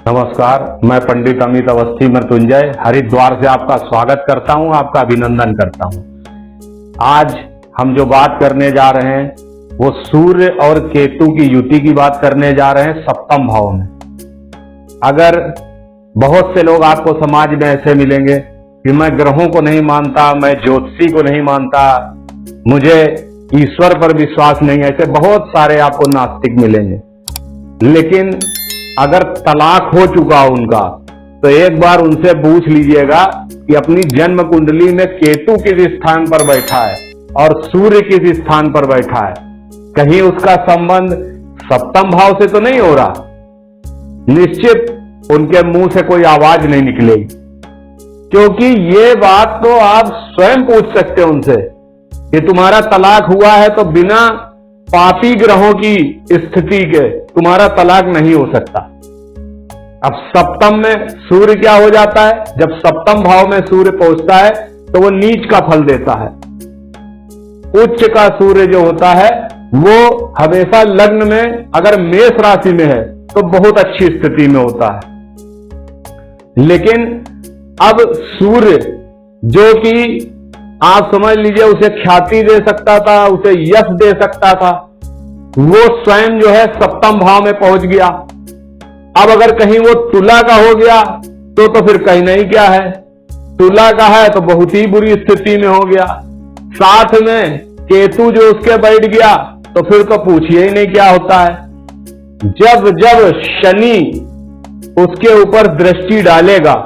नमस्कार, मैं पंडित अमित अवस्थी मृत्युंजय हरिद्वार से आपका स्वागत करता हूं, आपका अभिनंदन करता हूं। आज हम जो बात करने जा रहे हैं वो सूर्य और केतु की युति की बात करने जा रहे हैं सप्तम भाव में। अगर बहुत से लोग आपको समाज में ऐसे मिलेंगे कि मैं ग्रहों को नहीं मानता, मैं ज्योतिषी को नहीं मानता, मुझे ईश्वर पर विश्वास नहीं, ऐसे बहुत सारे आपको नास्तिक मिलेंगे। लेकिन अगर तलाक हो चुका उनका तो एक बार उनसे पूछ लीजिएगा कि अपनी जन्म कुंडली में केतु किस स्थान पर बैठा है और सूर्य किस स्थान पर बैठा है, कहीं उसका संबंध सप्तम भाव से तो नहीं हो रहा। निश्चित उनके मुंह से कोई आवाज नहीं निकलेगी, क्योंकि ये बात तो आप स्वयं पूछ सकते हैं उनसे कि तुम्हारा तलाक हुआ है तो बिना पापी ग्रहों की स्थिति के तुम्हारा तलाक नहीं हो सकता। अब सप्तम में सूर्य क्या हो जाता है? जब सप्तम भाव में सूर्य पहुंचता है तो वो नीच का फल देता है। उच्च का सूर्य जो होता है वो हमेशा लग्न में अगर मेष राशि में है तो बहुत अच्छी स्थिति में होता है। लेकिन अब सूर्य जो कि आप समझ लीजिए उसे ख्याति दे सकता था, उसे यश दे सकता था, वो स्वयं जो है सप्तम भाव में पहुंच गया। अब अगर कहीं वो तुला का हो गया तो फिर कहीं नहीं क्या है, तुला का है तो बहुत ही बुरी स्थिति में हो गया। साथ में केतु जो उसके बैठ गया तो फिर तो पूछिए ही नहीं क्या होता है। जब जब शनि उसके ऊपर दृष्टि डालेगा,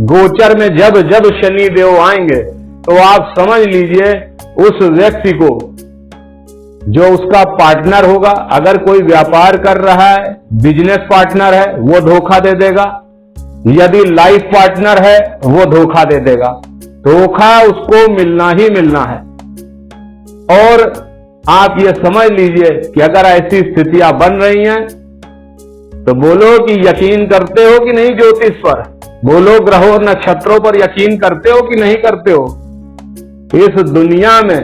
गोचर में जब जब शनि देव आएंगे तो आप समझ लीजिए उस व्यक्ति को जो उसका पार्टनर होगा, अगर कोई व्यापार कर रहा है, बिजनेस पार्टनर है, वो धोखा दे देगा। यदि लाइफ पार्टनर है वो धोखा दे देगा। धोखा उसको मिलना ही मिलना है। और आप ये समझ लीजिए कि अगर ऐसी स्थितियां बन रही हैं तो बोलो कि यकीन करते हो कि नहीं ज्योतिष पर, बोलो ग्रहों नक्षत्रों पर यकीन करते हो कि नहीं करते हो। इस दुनिया में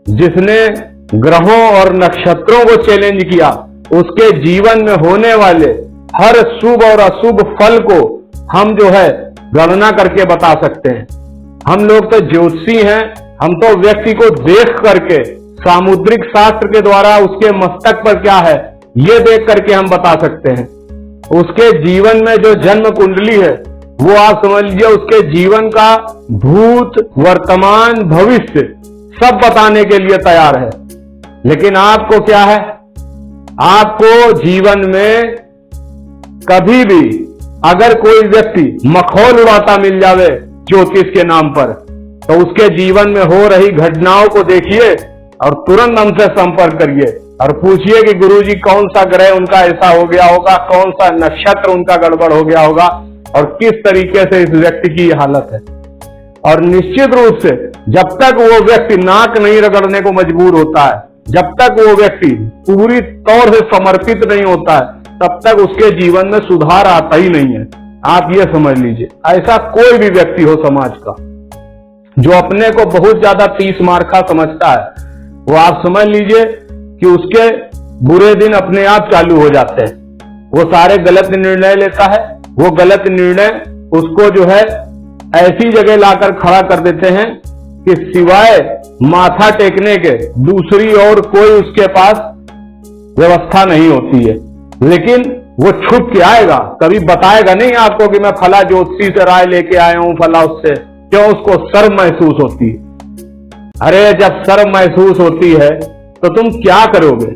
जिसने ग्रहों और नक्षत्रों को चैलेंज किया उसके जीवन में होने वाले हर शुभ और अशुभ फल को हम जो है गणना करके बता सकते हैं। हम लोग तो ज्योतिषी हैं, हम तो व्यक्ति को देख करके सामुद्रिक शास्त्र के द्वारा उसके मस्तक पर क्या है ये देख करके हम बता सकते हैं। उसके जीवन में जो जन्म कुंडली है वो आप समझ लीजिए उसके जीवन का भूत वर्तमान भविष्य सब बताने के लिए तैयार है। लेकिन आपको क्या है, आपको जीवन में कभी भी अगर कोई व्यक्ति मखौल उड़ाता मिल जावे ज्योतिष के नाम पर तो उसके जीवन में हो रही घटनाओं को देखिए और तुरंत हमसे संपर्क करिए और पूछिए कि गुरुजी कौन सा ग्रह उनका ऐसा हो गया होगा, कौन सा नक्षत्र उनका गड़बड़ हो गया होगा और किस तरीके से इस व्यक्ति की हालत है। और निश्चित रूप से जब तक वो व्यक्ति नाक नहीं रगड़ने को मजबूर होता है, जब तक वो व्यक्ति पूरी तौर से समर्पित नहीं होता है, तब तक उसके जीवन में सुधार आता ही नहीं है। आप ये समझ लीजिए, ऐसा कोई भी व्यक्ति हो समाज का जो अपने को बहुत ज्यादा 30 मार्का समझता है, वो आप समझ लीजिए कि उसके बुरे दिन अपने आप चालू हो जाते हैं। वो सारे गलत निर्णय लेता है, वो गलत निर्णय उसको जो है ऐसी जगह लाकर खड़ा कर देते हैं कि सिवाय माथा टेकने के दूसरी और कोई उसके पास व्यवस्था नहीं होती है। लेकिन वो छुप के आएगा, कभी बताएगा नहीं आपको कि मैं फला ज्योतिषी से राय लेके आया हूं, फला उससे। क्यों? उसको शर्म महसूस होती है। अरे जब शर्म महसूस होती है तो तुम क्या करोगे?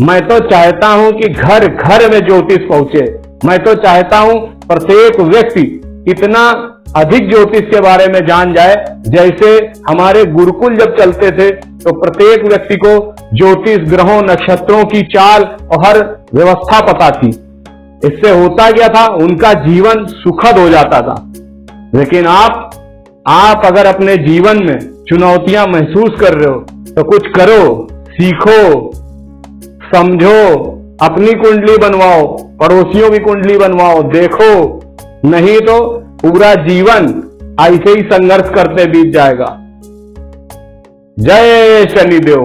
मैं तो चाहता हूं कि घर घर में ज्योतिष पहुंचे। मैं तो चाहता हूं प्रत्येक व्यक्ति इतना अधिक ज्योतिष के बारे में जान जाए। जैसे हमारे गुरुकुल जब चलते थे तो प्रत्येक व्यक्ति को ज्योतिष, ग्रहों, नक्षत्रों की चाल और हर व्यवस्था पता थी। इससे होता क्या था, उनका जीवन सुखद हो जाता था। लेकिन आप अगर अपने जीवन में चुनौतियां महसूस कर रहे हो तो कुछ करो, सीखो, समझो, अपनी कुंडली बनवाओ, पड़ोसियों की कुंडली बनवाओ, देखो। नहीं तो पूरा जीवन ऐसे ही संघर्ष करते बीत जाएगा। जय शनिदेव।